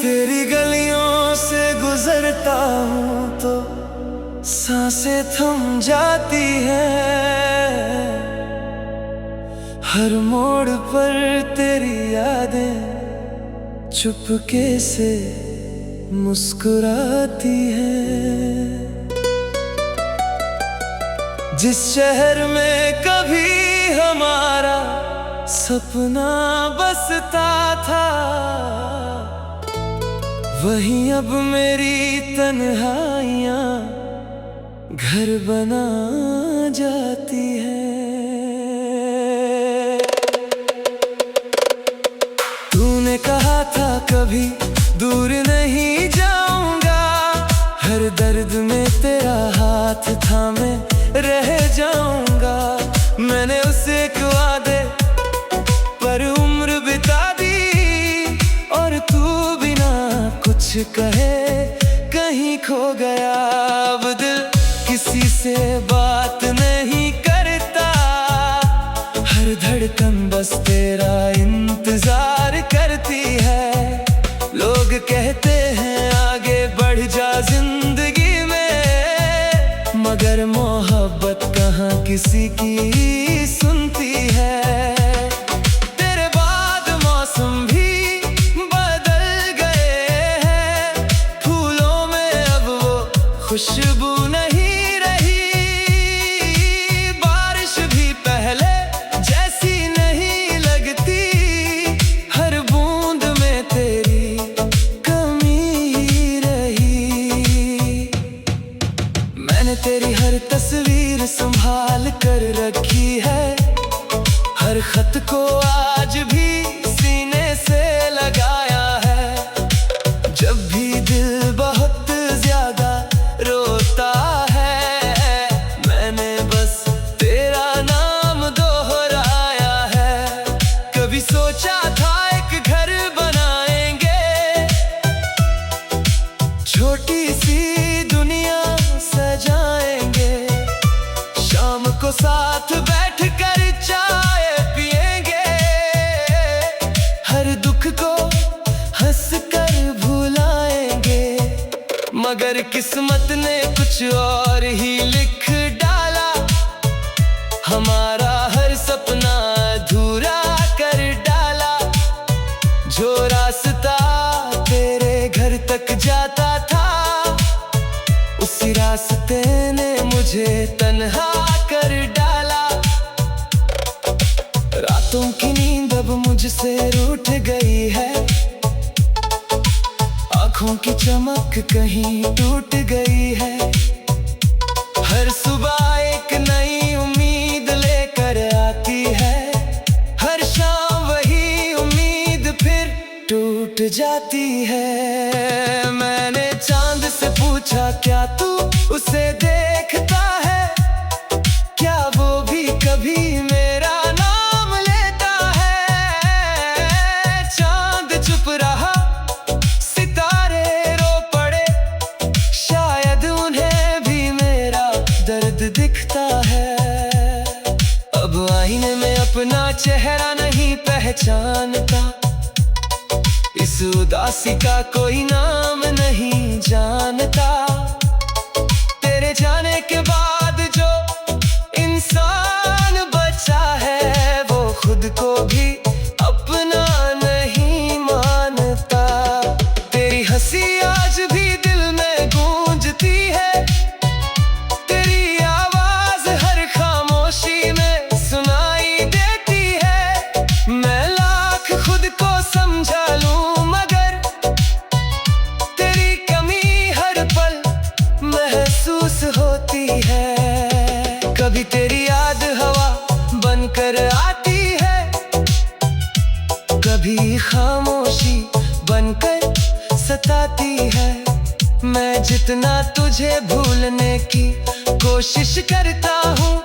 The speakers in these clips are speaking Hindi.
तेरी गलियों से गुजरता हूँ तो सांसें थम जाती हैं। हर मोड़ पर तेरी यादें चुपके से मुस्कुराती हैं। जिस शहर में कभी हमारा सपना बसता था, वहीं अब मेरी तन्हाइयाँ घर बना जाती हैं। तूने कहा था कभी दूर नहीं जाऊंगा, हर दर्द में तेरा हाथ थामे रह जाऊंगा। मैंने उसे एक वादे पर उम्र बिता दी, और तू बिना कुछ कहे कहीं खो गया। अब दिल किसी से बात नहीं करता, हर धड़कन बस तेरा इंतजार करती है। लोग कहते हैं आगे बढ़ जा जिंदगी में, मगर मोहब्बत कहाँ किसी की सुनती है। तेरे बाद मौसम भी बदल गए हैं, फूलों में अब वो खुशबू नहीं रही। बारिश भी पहले जैसी नहीं लगती, हर बूंद में तेरी कमी ही रही। मैंने तेरी हर तस्वीर संभाल कर रखी है, हर खत को आज भी सीने से लगाया है। जब भी दिल बहुत ज्यादा रोता है, मैंने बस तेरा नाम दोहराया है। कभी सोचा था एक घर बनाएंगे, छोटी सी दुनिया सजाएंगे। शाम को साथ बैठकर चाय पिएंगे, हर दुख को हंस कर भुलाएंगे। मगर किस्मत ने कुछ और ही लिख डाला, हमारा हर सपना अधूरा कर डाला। जो रास्ता तेरे घर तक जाता था, उसी रास्ते ने मुझे तन्हा कर डाला। रातों की नींद अब मुझसे रूठ गई है, आँखों की चमक कहीं टूट गई है। हर सुबह एक नई उम्मीद लेकर आती है, हर शाम वही उम्मीद फिर टूट जाती है। मैंने चांद से पूछा क्या तू उसे देखता है, क्या वो भी कभी मेरा नाम लेता है। चांद चुप रहा, सितारे रो पड़े, शायद उन्हें भी मेरा दर्द दिखता है। अब आईने में अपना चेहरा नहीं पहचानता, इस उदासी का कोई नाम नहीं जानता। तेरे जाने के बाद जो इंसान बचा है, वो खुद को भी अपना नहीं मानता। तेरी हंसी आज भी दिल में गूंजती है, तेरी आवाज हर खामोशी में सुनाई देती है। मैं लाख खुद को समझा लूं, मगर तेरी कमी हर पल महसूस होती है। कभी तेरी याद हवा बनकर आती है, कभी खामोशी बनकर सताती है। मैं जितना तुझे भूलने की कोशिश करता हूँ,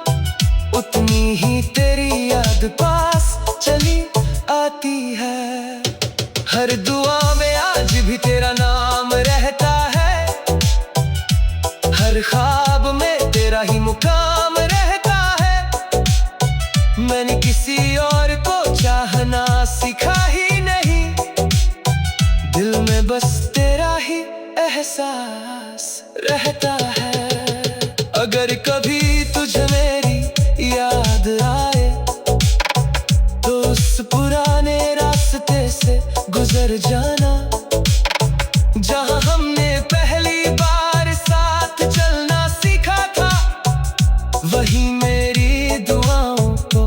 उतनी ही तेरी याद पास चली आती है। हर दुआ में आज भी तेरा नाम रहता है, हर ख्वाब में तेरा ही मुकाम रहता है। मैंने किसी और को चाहना सीखा ही नहीं, दिल में बस नजर जाना, जहां हमने पहली बार साथ चलना सीखा था, वही मेरी दुआओं को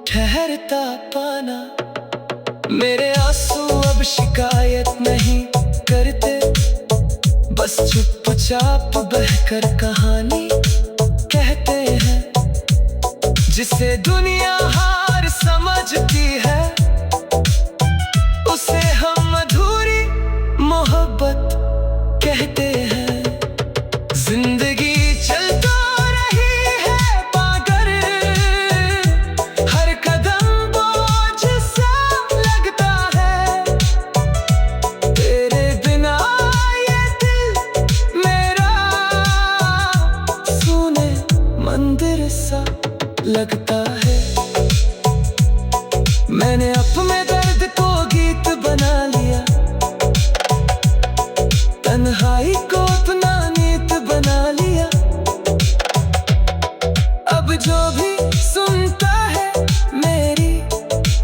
ठहरता पाना। मेरे आंसू अब शिकायत नहीं करते, बस चुपचाप बहकर कहानी कहते हैं, जिसे दुनिया हार समझती है, उसे हम अधूरी मोहब्बत कहते हैं। जिंदगी चलता रही है पाकर, हर कदम बोझ सा लगता है, तेरे बिना ये दिल मेरा सुने मंदिर सा लगता है। मैंने अपने दर्द को गीत बना लिया, तन्हाई को अपना नीत बना लिया। अब जो भी सुनता है मेरी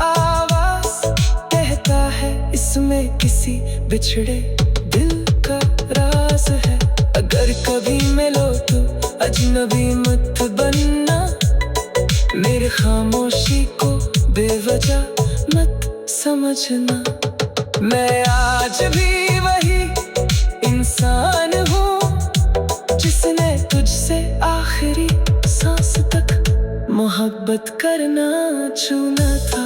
आवाज, कहता है इसमें किसी बिछड़े दिल का राज है। अगर कभी मिलो तो अजनबी मत बनना, मेरी खामोशी को बेवजह मत समझना। मैं आज भी वही इंसान हूँ जिसने तुझसे आखिरी सांस तक मोहब्बत करना चुना था।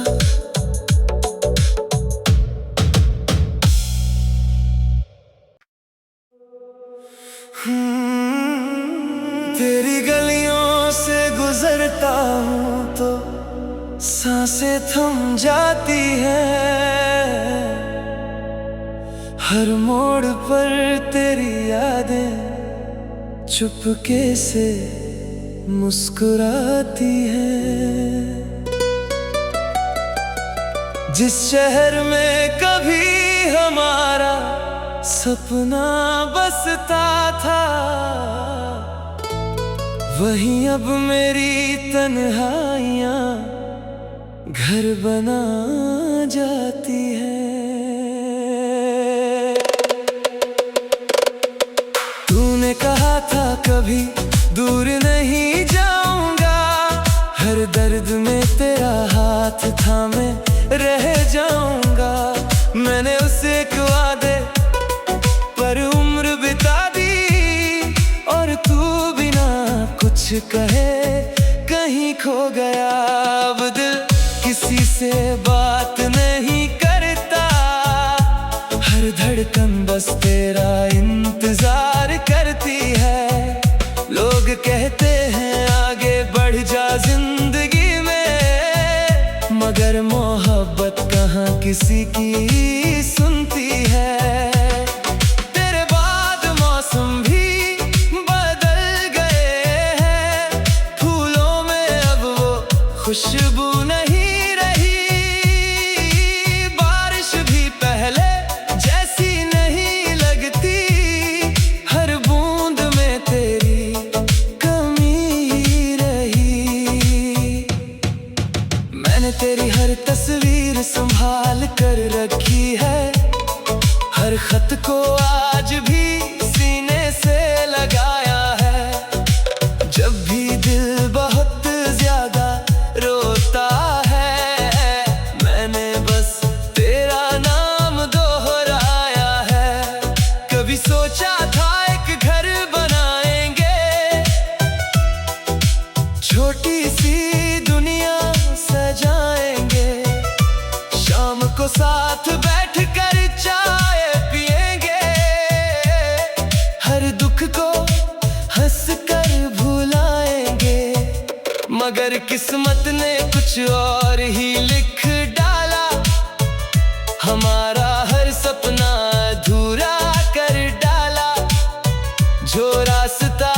तेरी गलियों से गुजरता हूँ तो सांसें थम जाती हैं, हर मोड़ पर तेरी यादें चुपके से मुस्कुराती हैं। जिस शहर में कभी हमारा सपना बसता था, वहीं अब मेरी तन्हाइयाँ घर बना जाती है। तूने कहा था कभी दूर नहीं जाऊंगा, हर दर्द में तेरा हाथ थामे रह जाऊंगा। मैंने उसे एक वादे पर उम्र बिता दी, और तू बिना कुछ कहे कहीं खो गया। अब दिल किसी से बात नहीं करता, हर धड़कन बस तेरा इंतजार करती है। लोग कहते हैं आगे बढ़ जा जिंदगी में, मगर मोहब्बत कहाँ किसी की सुनती है। तेरे बाद मौसम भी बदल गए हैं, फूलों में अब वो खुशबू नहीं रही, बारिश भी पहले जैसी नहीं लगती, हर बूंद में तेरी कमी ही रही। मैंने तेरी हर तस्वीर संभाल कर रखी है, हर खत को आज भी सीने से लगाया है। जब भी दिल बहुत ज्यादा रोता है, मैंने बस तेरा नाम दोहराया है। कभी सोचा था एक घर बनाएंगे, छोटी सी दुनिया सजाएंगे, शाम को साथ बैठकर चाय पिएंगे, हर दुख को हंसकर भुलाएंगे। मगर किस्मत ने कुछ और ही लिख डाला, हमारा हर सपना अधूरा कर डाला। जो रास्ता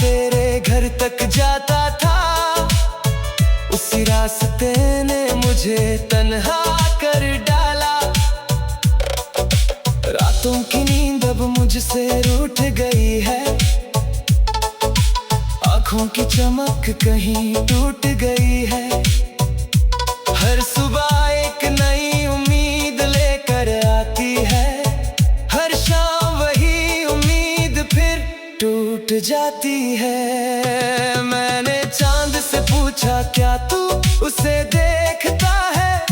तेरे घर तक जाता था, उसी रास्ते ने मुझे तन्हा कर डाला। रातों की नींद अब मुझसे रूठ गई है, आँखों की चमक कहीं टूट गई है। हर सुबह एक नई उम्मीद लेकर जाती है। मैंने चांद से पूछा क्या तू उसे देखता है,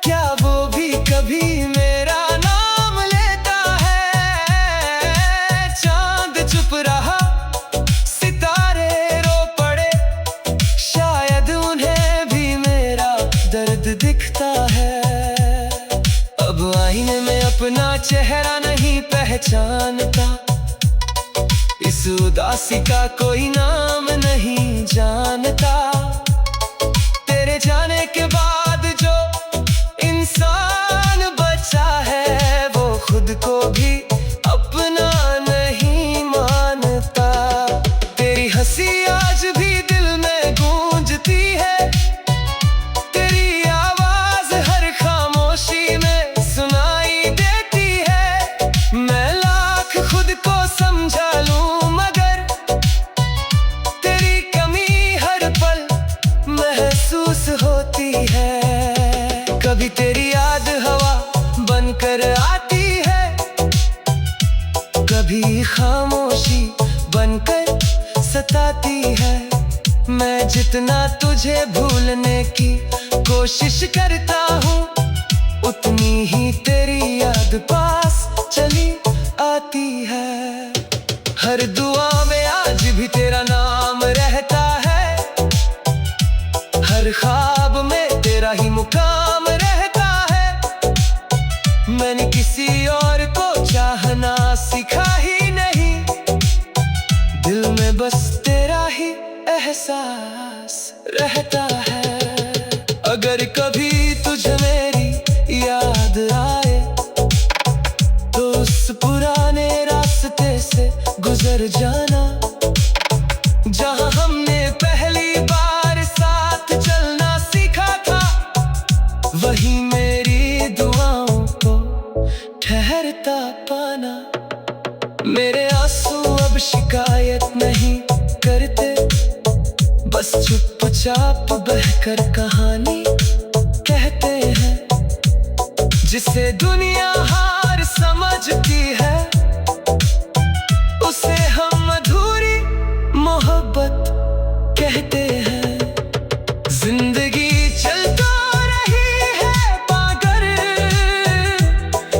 क्या वो भी कभी मेरा नाम लेता है। चांद चुप रहा, सितारे रो पड़े, शायद उन्हें भी मेरा दर्द दिखता है। अब आईने में अपना चेहरा नहीं पहचानता, इस उदासी का कोई नाम नहीं जानता। तेरे जाने के बाद जो इंसान बचा है, वो खुद को भी अपना नहीं मानता। तेरी हंसी आज भी दिल में गूंजती है, तेरी आवाज हर खामोशी में सुनाई देती है। मैं लाख खुद को समझा लूं मगर तेरी कमी हर पल महसूस होती है। कभी तेरी याद हवा बनकर आती है, कभी खामोशी बनकर सताती है। मैं जितना तुझे भूलने की कोशिश करता हूँ, उतनी ही तेरी याद पास चली आती है। हर दुआ में आज भी तेरा नाम रहता है, हर ख्वाब में तेरा ही मुकाम रहता है। मैंने किसी और को चाहना सीखा ही नहीं, दिल में बस तेरा ही एहसास रहता है। अगर कभी तुझे मेरी याद आए, तो उस पुराने रास्ते से गुजर जाना, जहां हमने पहली बार साथ चलना सीखा था। वही मेरी दुआओं को ठहरता पाना। मेरे आंसू अब शिकायत नहीं करते, बस चुपचाप बहकर कहानी कहते हैं। जिसे दुनिया हार समझती है, उसे हम अधूरी मोहब्बत कहते हैं। जिंदगी चल तो रही है पाकर,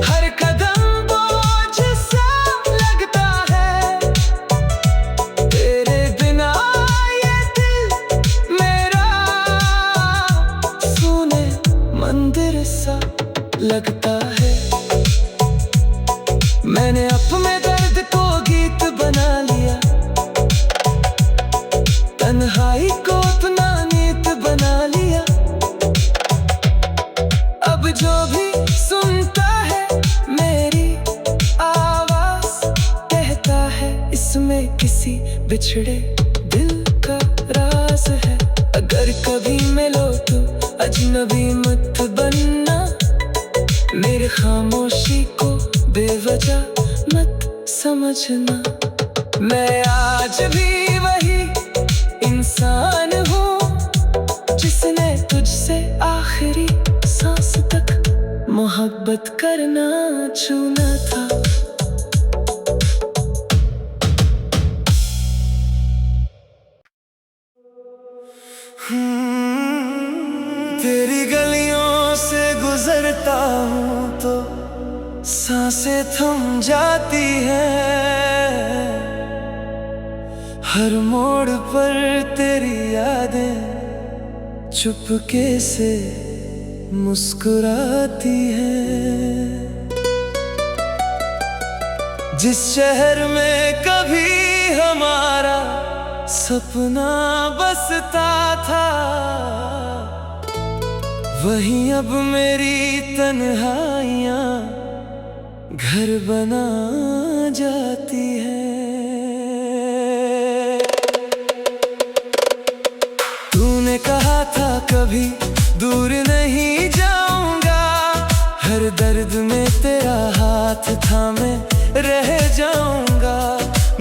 हर कदम बोझ सा लगता है। तेरे बिना ये दिल मेरा सूने मंदिर सा लगता है। मैंने अपने दर्द को गीत बना लिया, तन्हाई को अपना नीत बना लिया। अब जो भी सुनता है मेरी आवाज, कहता है इसमें किसी बिछड़े दिल का राज है। अगर कभी मिलो तो अजनबी मत बनना, मेरे खामोशी को बेवजह मत समझना। मैं आज भी वही इंसान हूँ, जिसने तुझसे आखिरी सांस तक मोहब्बत करना चुना था। तेरी गलियों से गुजरता हूँ तो सांसें थम जाती हैं। हर मोड़ पर तेरी यादें चुपके से मुस्कुराती हैं। जिस शहर में कभी हमारा सपना बसता था, वहीं अब मेरी तन्हाइयाँ घर बना जाती हैं। तूने कहा था कभी दूर नहीं जाऊंगा, हर दर्द में तेरा हाथ थामे रह जाऊंगा।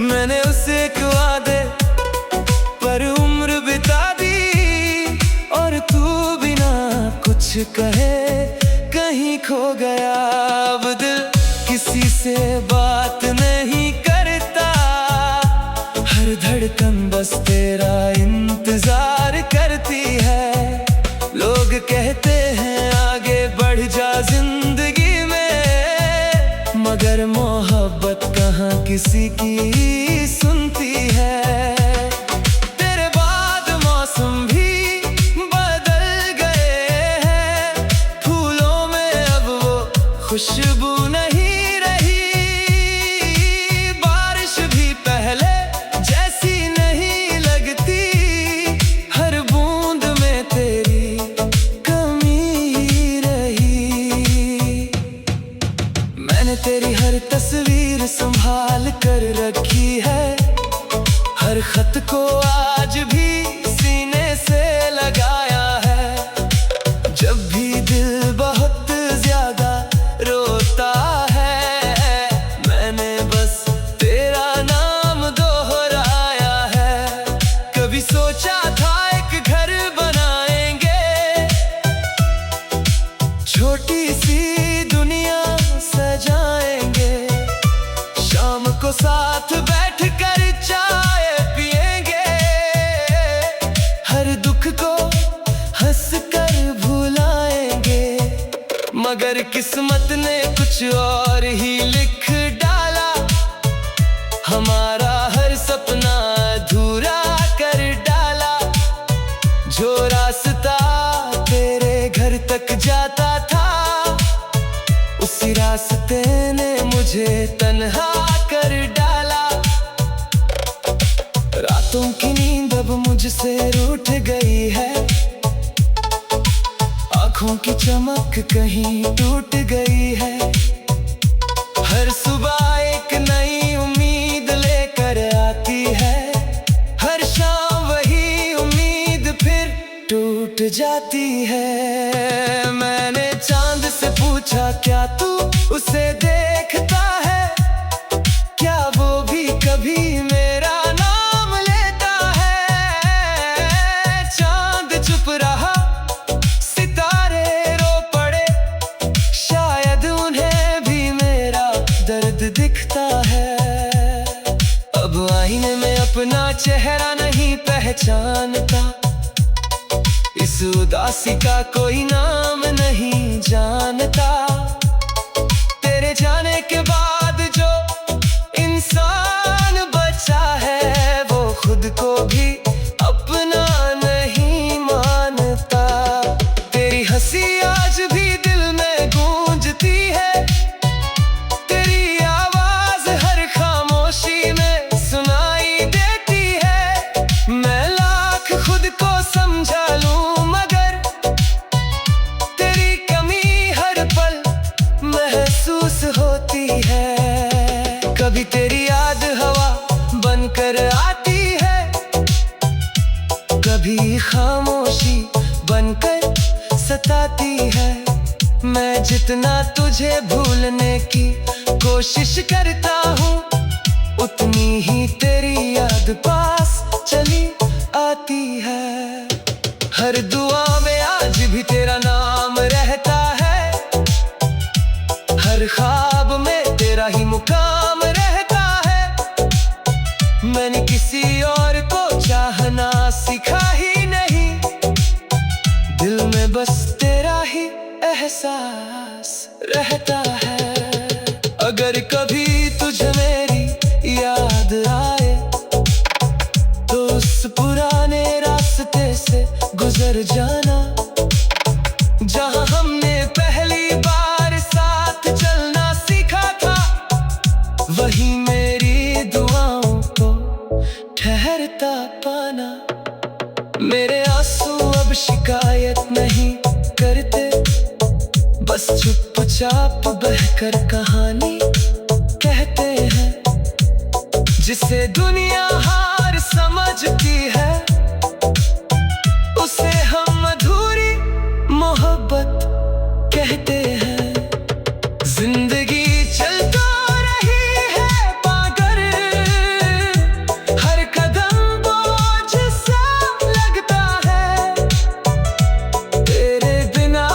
मैंने उसे एक वादे पर उम्र बिता दी, और तू बिना कुछ कहे कहीं खो गया। अब दिल किसी से बात नहीं करता, हर धड़कन बस तेरा इंतजार करती है। लोग कहते हैं आगे बढ़ जा जिंदगी में, मगर मोहब्बत कहाँ किसी की सुनती है। तेरे बाद मौसम भी बदल गए हैं, फूलों में अब वो खुशबू नहीं रही। बारिश भी पहले जैसी नहीं लगती, हर बूंद में तेरी कमी रही। मैंने तेरी हर तस्वीर संभाल कर रखी है, हर खत को आज भी सीने से लगाया है। जब भी दिल बहुत ज्यादा रोता है, मैंने बस तेरा नाम दोहराया है। कभी सोचा था एक घर बनाएंगे, छोटी सी दुनिया सजाएंगे, शाम को साथ बैठ कर चाय पिएंगे, हर दुख को हंस कर भुलाएंगे। मगर किस्मत ने कुछ और ही लिख डाला, हमारा हर सपना अधूरा कर डाला। जो रास्ता तेरे घर तक जाता था, उसी रास्ते ने मुझे तन्हा कर डाला। रातों की नींद अब मुझसे रूठ गई है, आँखों की चमक कहीं टूट गई है। हर सुबह एक नई उम्मीद लेकर आती है, हर शाम वही उम्मीद फिर टूट जाती है। मैंने चांद से पूछा क्या तू उसे देखता है, क्या वो भी कभी मेरा नाम लेता है। चांद चुप रहा, सितारे रो पड़े, शायद उन्हें भी मेरा दर्द दिखता है। अब आईने में अपना चेहरा नहीं पहचानता, इस उदासी का कोई नाम नहीं जानता। तेरे जाने के बाद जो इंसान बचा है, वो खुद को भी अपना नहीं मानता। तेरी हंसी आज भी दिल में गूंजती है, तेरी आवाज हर खामोशी में सुनाई देती है। मैं लाख खुद को समझा लूं, मगर तेरी कमी हर पल महसूस होती है। कभी तेरी याद हवा बनकर आती है, कभी खामोशी बनकर सताती है। मैं जितना तुझे भूलने की कोशिश करता हूँ, उतनी ही तेरी याद पास चली आती है। हर दुआ में आज भी तेरा नाम रहता है, हर ख्वाब में तेरा ही मुकाम रहता है। मैंने किसी और को चाहना सीखा ही नहीं, दिल में बस तेरा ही एहसास रहता है। अगर कभी तुझे मेरी याद आए, तो उस पुराने रास्ते से गुजर जाना, जहां हमने पहली बार साथ चलना सीखा था। वही मेरी दुआओं को ठहरता पाना। मेरे आंसू अब शिकायत नहीं करते, बस चुपचाप बहकर कहानी कहते हैं। जिसे दुनिया हार समझती है, उसे हम अधूरी मोहब्बत कहते हैं। जिंदगी चलता रही है पाकर, हर कदम बोझ सा लगता है। तेरे बिना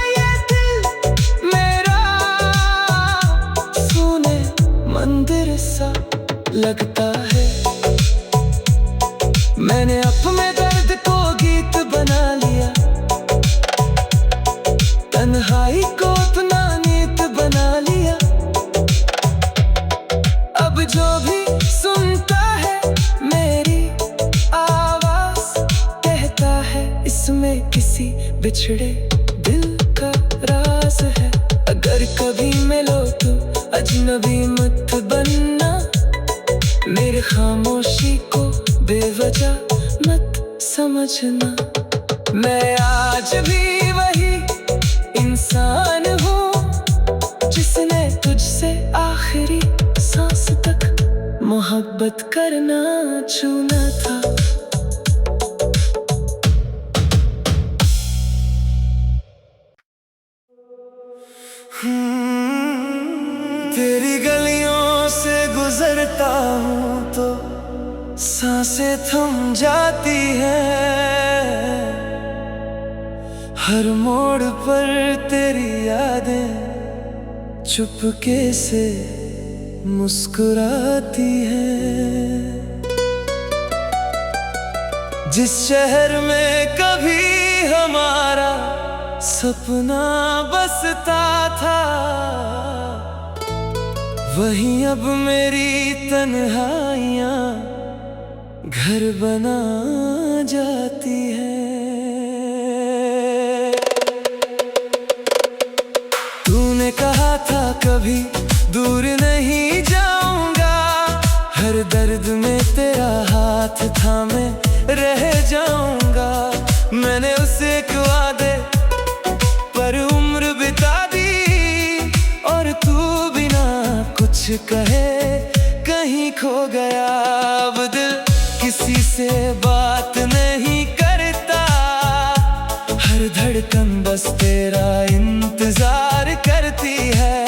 ये दिल मेरा सूने मंदिर सा लगता है। तन्हाई को अपना नीत बना लिया। अब जो भी सुनता है मेरी आवाज, कहता है इसमें किसी बिछड़े दिल का राज है। अगर कभी मिलो तो अजनबी मत बनना, मेरी खामोशी को बेवजह मत समझना। मैं आज भी वही इंसान हूँ जिसने तुझसे आखिरी सांस तक मोहब्बत करना चुना था। तेरी गलियों से गुजरता हूँ तो सांसें थम जाती हैं। हर मोड़ पर तेरी यादें चुपके से मुस्कुराती हैं। जिस शहर में कभी हमारा सपना बसता था, वहीं अब मेरी तन्हाइयाँ घर बना जाती हैं। तूने कहा था कभी दूर नहीं जाऊंगा, हर दर्द में तेरा हाथ थामे रह जाऊंगा। मैंने उसे एक वादे पर उम्र बिता दी, और तू बिना कुछ कहे कहीं खो गया। अब दिल किसी से बात नहीं करता, हर धड़कन बस तेरा इंतजार करती है।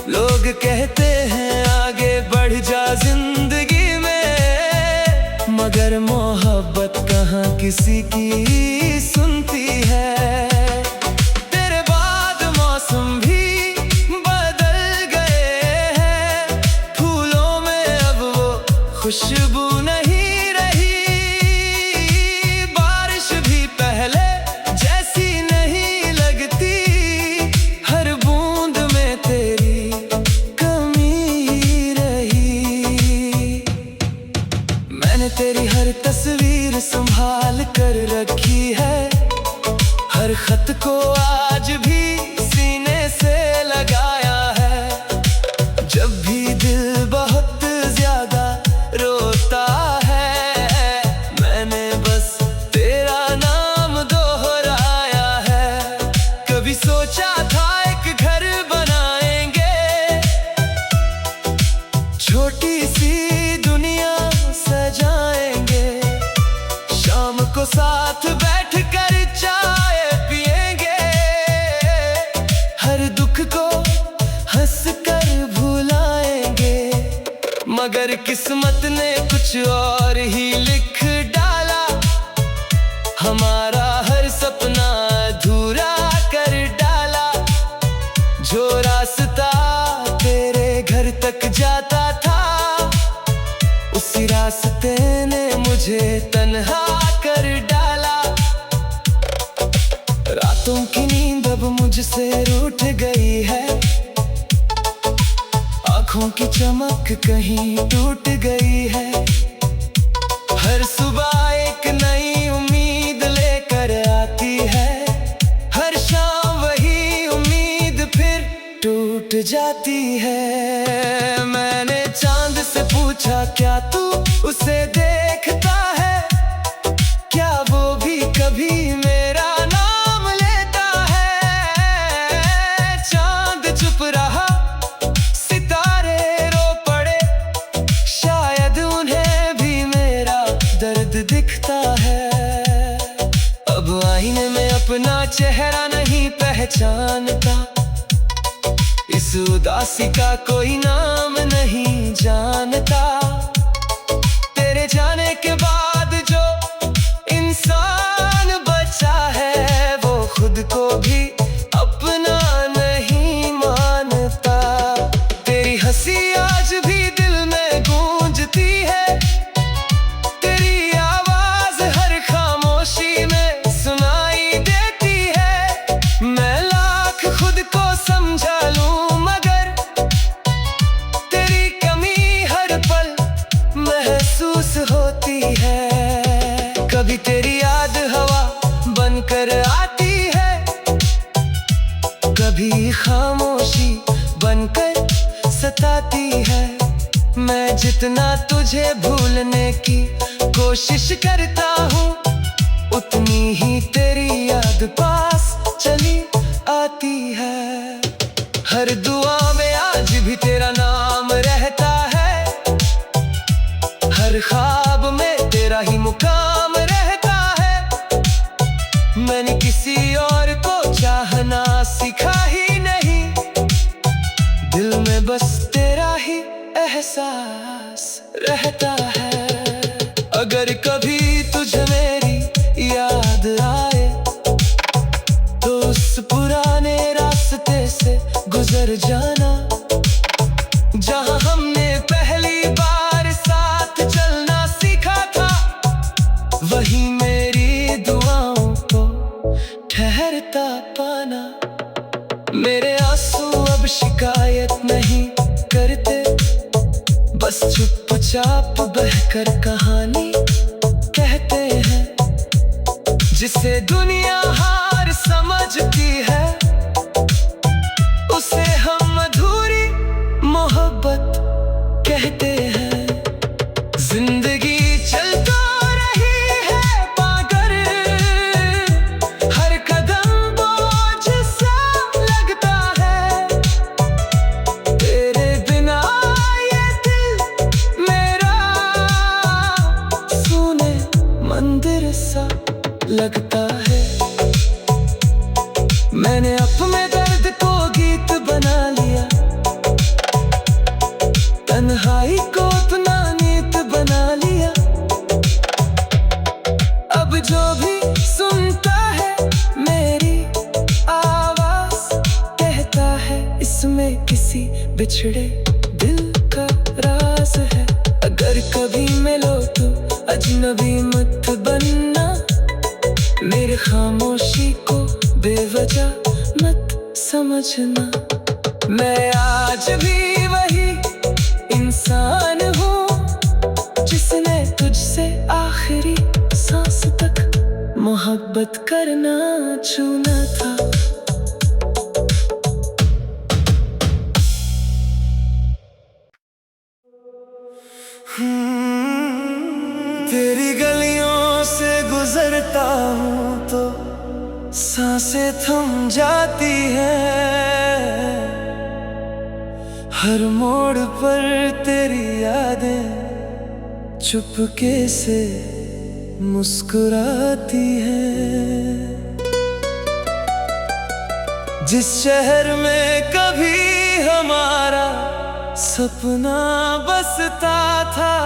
लोग कहते हैं आगे बढ़ जा जिंदगी में, मगर मोहब्बत कहाँ किसी की सुनती है। तेरे बाद मौसम भी बदल गए हैं, फूलों में अब वो खुशबू नहीं रही। बारिश भी पहले जैसी नहीं लगती, हर बूंद में तेरी कमी ही रही। मैंने तेरी हर तस्वीर संभाल कर रखी है, हर खत को आज भी सीने से लगाया है। जब भी दिल बहुत ज्यादा रोता है, मैंने बस तेरा नाम दोहराया है। कभी सोचा था एक घर बनाएंगे, छोटी सी दुनिया सजाएंगे, शाम को साथ बैठकर चाय पिएंगे, हर दुख को हंसकर भुलाएंगे। मगर किस्मत ने कुछ और ही लिख डाला, हमारा हर सपना अधूरा कर डाला। जो रास्ता तेरे घर तक जाता था, उसी रास्ते ने मुझे तन्हा कर डाला। रातों की नींद अब मुझसे रूठ गई है, आँखों की चमक कहीं टूट गई है। हर सुबह एक नई उम्मीद लेकर आती है, हर शाम वही उम्मीद फिर टूट जाती है। मैंने चांद से पूछा क्या तू उसे देखता है, क्या वो भी कभी मेरा नाम लेता है। चांद चुप रहा, सितारे रो पड़े, शायद उन्हें भी मेरा दर्द दिखता है। अब आईने में अपना चेहरा नहीं पहचानता, इस उदासी का कोई नाम नहीं जानता। तेरे जाने के बाद जो इंसान बचा है, वो खुद को भी अपना नहीं मानता। तेरी हंसी आज भी दिल में गूंजती है, तेरी आवाज हर खामोशी में सुनाई देती है। मैं कभी खामोशी बनकर सताती है। मैं जितना तुझे भूलने की कोशिश करता हूँ, उतनी ही तेरी याद पास चली आती है। हर दुआ में आज भी तेरा नाम रहता है, हर ख्वाब में तेरा ही मुकाम रहता है। मैंने किसी और को चाहना सीखा ही नहीं, दिल में बस तेरा ही एहसास रहता है। अगर कभी तुझे मेरी याद आए, तो उस पुराने रास्ते से गुजर जाना, जहां हमने पहली बार साथ चलना सीखा था। वही मेरी दुआओं को ठहरता पाना। मेरे आंसू अब शिकायत नहीं करते, बस चुपचाप बहकर कहानी कहते हैं। जिसे दुनिया हार समझती है, उसे हम अधूरी मोहब्बत कहते हैं। जिंदगी चल तो रही है पाकर, हर कदम बोझ सा लगता है। तेरे बिना ये दिल मेरा सुने मंदिर सा लगता है। मैंने अपने दर्द को गीत बना लिया, तन्हाई को अपना नीत बना लिया। अब जो भी सुनता है मेरी आवाज, कहता है इसमें किसी बिछड़े दिल का राज है। अगर कभी मिलो तो अजनबी मत बनना, मेरे खामोशी को बेवजह मत समझना। मैं आज भी वही इंसान हूँ, जिसने तुझसे आखिरी सांस तक मोहब्बत करना चुना था। तेरी गलियों से गुजरता हूँ तो सांसें थम जाती हैं। हर मोड़ पर तेरी यादें चुपके से मुस्कुराती हैं। जिस शहर में कभी हमारा सपना बसता था,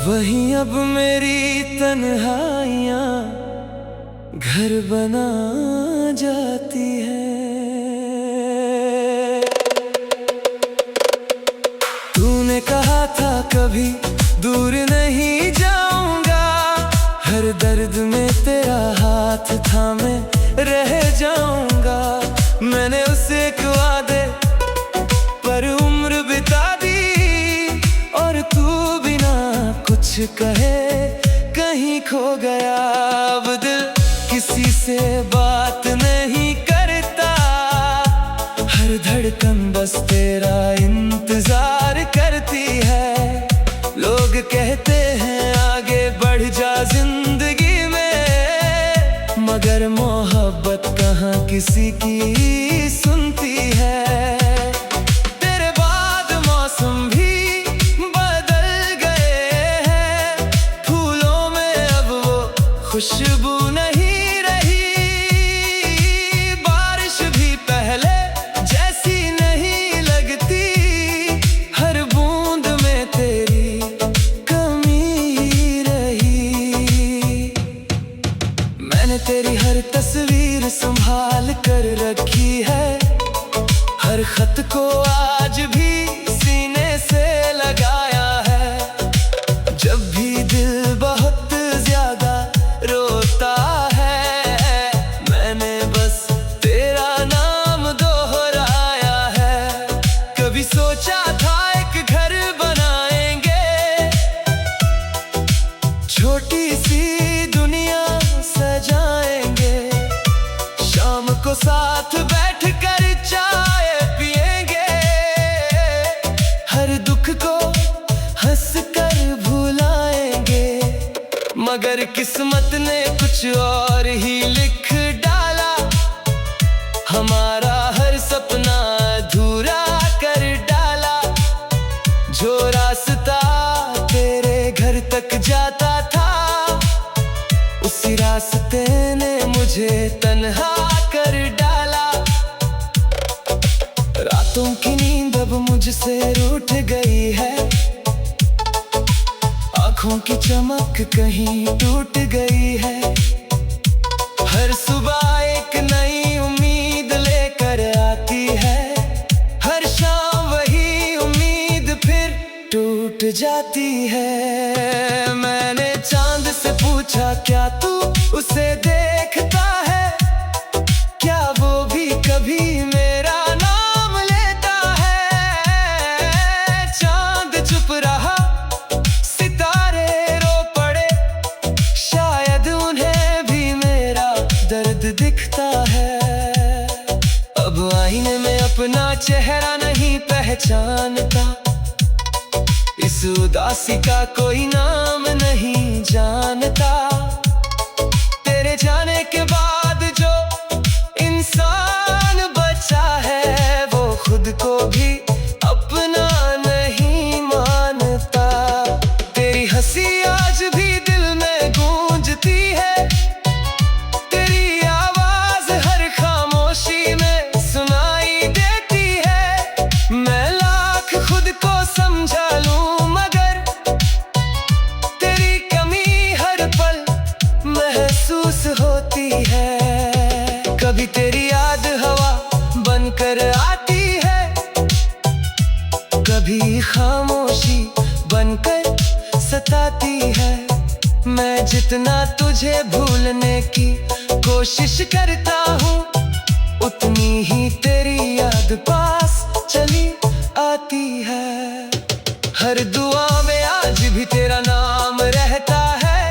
वहीं अब मेरी तन्हाइयाँ घर बना जाती हैं। तूने कहा था कभी दूर नहीं जाऊंगा, हर दर्द में तेरा हाथ थामे रह जाऊंगा। मैंने उसे एक वादे पर उम्र बिता दी, और तू बिना कुछ कहे कहीं खो गया। अब दिल किसी से बात नहीं करता, हर धड़कन बस तेरा इंतजार करती है। लोग कहते हैं आगे बढ़ जा जिंदगी में, मगर मोहब्बत कहाँ किसी की सुनती है। तेरे बाद मौसम भी बदल गए हैं, फूलों में अब वो खुशबू नहीं रही। बारिश भी पहले जैसी नहीं लगती, हर बूंद में तेरी कमी रही। मैंने तेरी हर तस्वीर संभाल कर रखी है, हर खत को आज भी सीने से लगाया है। जब भी दिल बहुत ज्यादा रोता है, मैंने बस तेरा नाम दोहराया है। कभी सोचा था एक घर बनाएंगे, छोटी सी दुनिया सजाएंगे। शाम को साथ बैठकर चाय पिएंगे, हर दुख को हंसकर भुलाएंगे। मगर किस्मत ने कुछ और ही लिख डाला, हमारा हर सपना अधूरा कर डाला। जो रास्ता तेरे घर तक जाता था, उसी रास्ते ने मुझे तन्हा कर डाला। रातों की नींद अब मुझसे रूठ गई है, आँखों की चमक कहीं टूट गई है। हर सुबह एक नई उम्मीद लेकर आती है, हर शाम वही उम्मीद फिर टूट जाती है। मैंने चांद से पूछा क्या तू उसे देखता है, क्या वो भी कभी मेरा नाम लेता है। चांद चुप रहा, सितारे रो पड़े, शायद उन्हें भी मेरा दर्द दिखता है। अब आईने में अपना चेहरा नहीं पहचानता, इस उदासी का कोई नाम नहीं जानता। तेरे जाने के बाद जो इंसान बचा है, वो खुद को भी अपना नहीं मानता। तेरी हंसी आज भी दिल में गूंजती है, तेरी आवाज हर खामोशी में सुनाई देती है। मैं लाख खुद को समझा लूं, मगर तेरी कमी हर पल महसूस होती है। कभी तेरी याद हवा बनकर आती है, कभी खामोशी बनकर सताती है। मैं जितना तुझे भूलने की कोशिश करता हूँ, उतनी ही तेरी याद पास चली आती है। हर दुआ में आज भी तेरा नाम रहता है,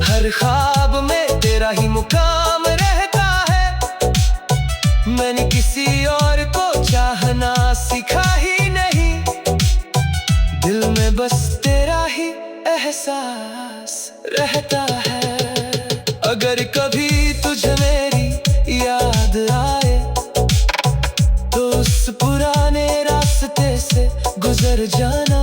हर ख्वाब में तेरा ही मुकाम रहता है। मैंने किसी और को चाहना सीखा ही नहीं, दिल में बस तेरा ही एहसास रहता है। अगर कभी तुझे मेरी याद आए, तो उस पुराने रास्ते से गुजर जाना,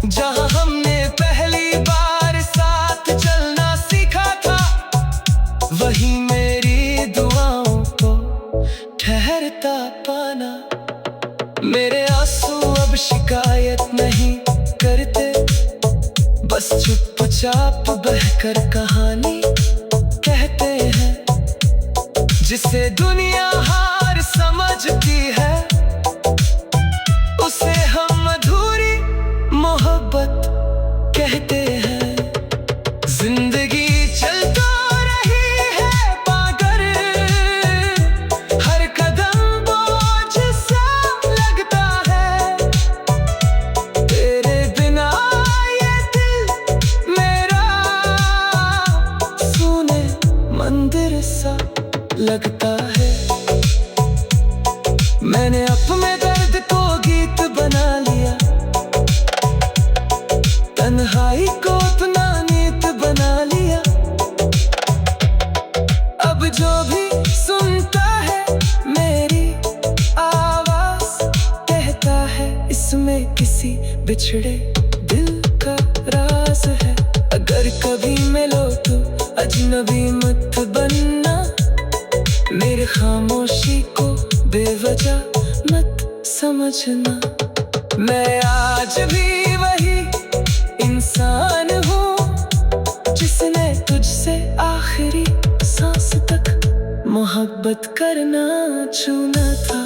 जहां हमने पहली बार साथ चलना सीखा था। वही मेरी दुआओं को ठहरता पाना। मेरे आंसू अब शिकायत नहीं करते, बस चुपचाप बहकर कहानी कहते हैं। जिसे दुनिया हार समझती है, उसे हम अधूरी मोहब्बत कहते हैं। जिंदगी चलता रही है पाकर, हर कदम बोझ सा लगता है। तेरे बिना ये दिल मेरा सुने मंदिर सा लगता है। मैंने अपने दर्द को गीत बना लिया, तन्हाई को अपना नीत बना लिया। अब जो भी सुनता है मेरी आवाज, कहता है इसमें किसी बिछड़े दिल का राज है। अगर कभी मिलो तो अजनबी मत बनना, मेरी खामोशी को बेवजह मत समझना। मैं आज भी वही इंसान हूँ, जिसने तुझसे आखिरी सांस तक मोहब्बत करना चुना था।